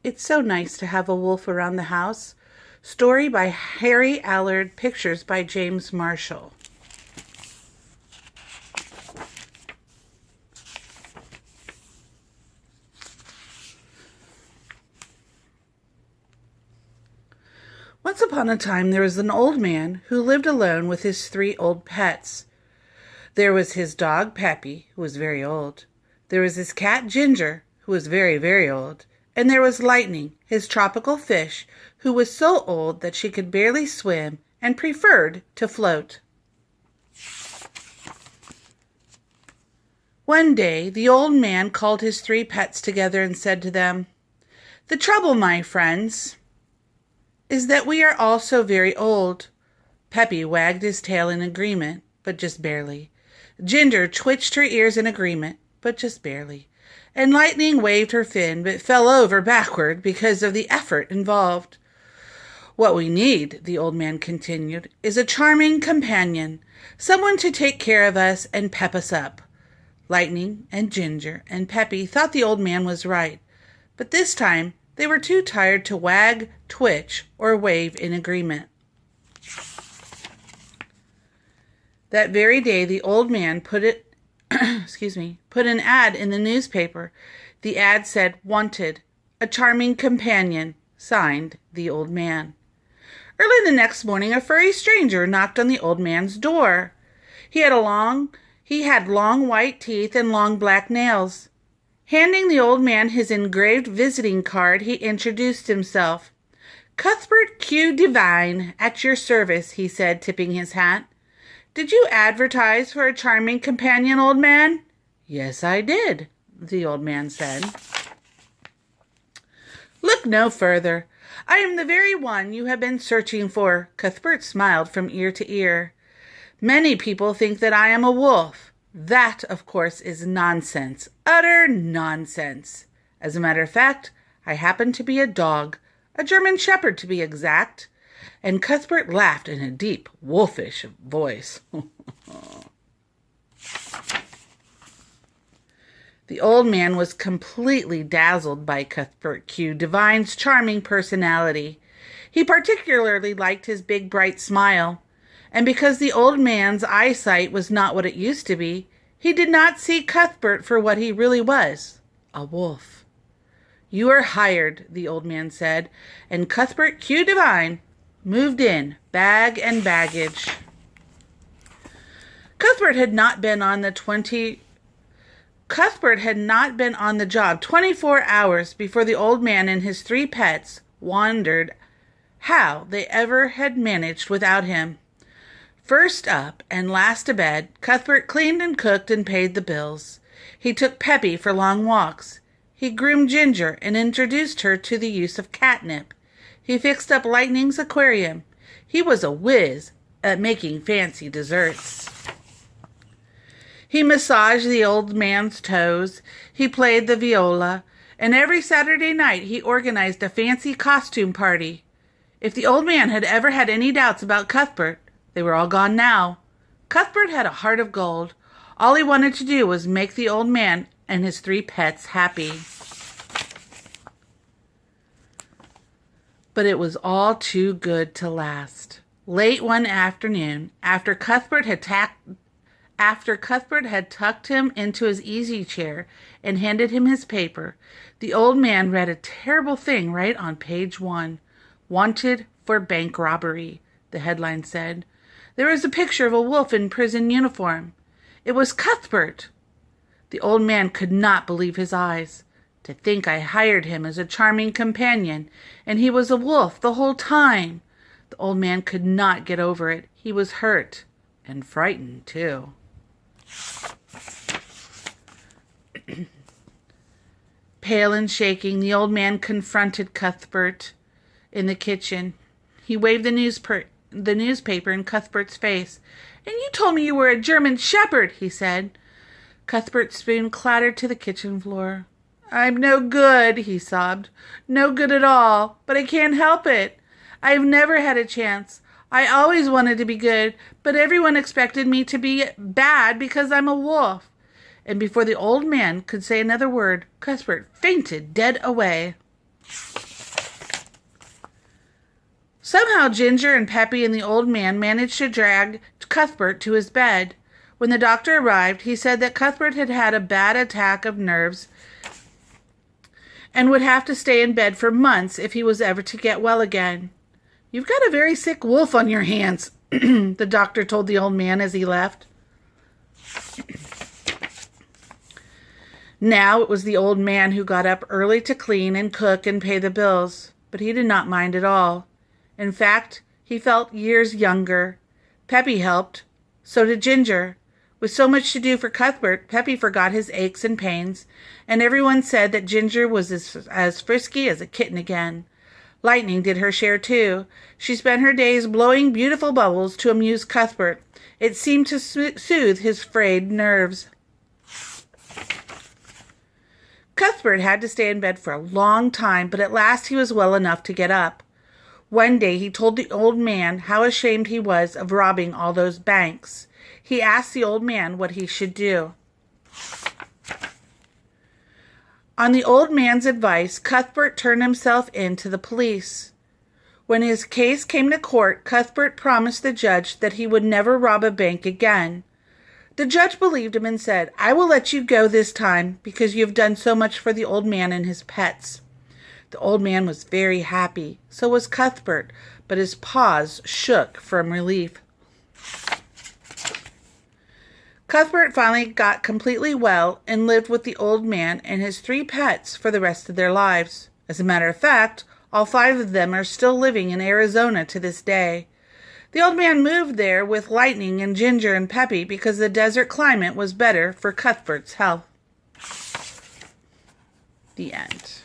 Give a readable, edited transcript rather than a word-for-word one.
It's so nice to have a wolf around the house. Story by Harry Allard, pictures by James Marshall. Once upon a time, there was an old man who lived alone with his 3 old pets. There was his dog, Peppy, who was very old. There was his cat, Ginger, who was very, very old. And there was Lightning, his tropical fish, who was so old that she could barely swim and preferred to float. One day, the old man called his 3 pets together and said to them, "The trouble, my friends, is that we are all so very old." Peppy wagged his tail in agreement, but just barely. Ginger twitched her ears in agreement, but just barely. And Lightning waved her fin, but fell over backward because of the effort involved. "What we need," the old man continued, "is a charming companion, someone to take care of us and pep us up." Lightning and Ginger and Peppy thought the old man was right, but this time they were too tired to wag, twitch, or wave in agreement. That very day, the old man put an ad in the newspaper. The ad said, "Wanted, a charming companion," signed the old man. Early the next morning, a furry stranger knocked on the old man's door. He had long white teeth and long black nails. Handing the old man his engraved visiting card, he introduced himself. "Cuthbert Q. Devine, at your service," he said, tipping his hat. "Did you advertise for a charming companion, old man?" "Yes, I did," the old man said. "Look no further. I am the very one you have been searching for." Cuthbert smiled from ear to ear. "Many people think that I am a wolf. That, of course, is nonsense, utter nonsense. As a matter of fact, I happen to be a dog, a German shepherd to be exact." And Cuthbert laughed in a deep, wolfish voice. The old man was completely dazzled by Cuthbert Q. Devine's charming personality. He particularly liked his big, bright smile. And because the old man's eyesight was not what it used to be, he did not see Cuthbert for what he really was, a wolf. "You are hired," the old man said, and Cuthbert Q. Devine moved in, bag and baggage. Cuthbert had not been on the job 24 hours before the old man and his 3 pets wondered how they ever had managed without him. First up and last to bed, Cuthbert cleaned and cooked and paid the bills. He took Peppy for long walks. He groomed Ginger and introduced her to the use of catnip. He fixed up Lightning's aquarium. He was a whiz at making fancy desserts. He massaged the old man's toes. He played the viola. And every Saturday night he organized a fancy costume party. If the old man had ever had any doubts about Cuthbert, they were all gone now. Cuthbert had a heart of gold. All he wanted to do was make the old man and his 3 pets happy. But it was all too good to last. Late one afternoon, after Cuthbert had tucked him into his easy chair and handed him his paper, the old man read a terrible thing right on page 1. "Wanted for bank robbery," the headline said. There was a picture of a wolf in prison uniform. It was Cuthbert. The old man could not believe his eyes. "To think I hired him as a charming companion, and he was a wolf the whole time." The old man could not get over it. He was hurt and frightened, too. Pale and shaking, the old man confronted Cuthbert in the kitchen. He waved the newspaper in Cuthbert's face. "And you told me you were a German shepherd," he said. Cuthbert's spoon clattered to the kitchen floor. "I'm no good," he sobbed. "No good at all, but I can't help it. I've never had a chance. I always wanted to be good, but everyone expected me to be bad because I'm a wolf." And before the old man could say another word, Cuthbert fainted dead away. Somehow Ginger and Peppy and the old man managed to drag Cuthbert to his bed. When the doctor arrived, he said that Cuthbert had had a bad attack of nerves and would have to stay in bed for months if he was ever to get well again. "You've got a very sick wolf on your hands," the doctor told the old man as he left. Now it was the old man who got up early to clean and cook and pay the bills, but he did not mind at all. In fact, he felt years younger. Peppy helped. So did Ginger. With so much to do for Cuthbert, Peppy forgot his aches and pains, and everyone said that Ginger was as frisky as a kitten again. Lightning did her share too. She spent her days blowing beautiful bubbles to amuse Cuthbert. It seemed to soothe his frayed nerves. Cuthbert had to stay in bed for a long time, but at last he was well enough to get up. One day he told the old man how ashamed he was of robbing all those banks. He asked the old man what he should do. On the old man's advice, Cuthbert turned himself in to the police. When his case came to court, Cuthbert promised the judge that he would never rob a bank again. The judge believed him and said, "I will let you go this time because you have done so much for the old man and his pets." The old man was very happy. So was Cuthbert, but his paws shook from relief. Cuthbert finally got completely well and lived with the old man and his 3 pets for the rest of their lives. As a matter of fact, all 5 of them are still living in Arizona to this day. The old man moved there with Lightning and Ginger and Peppy because the desert climate was better for Cuthbert's health. The end.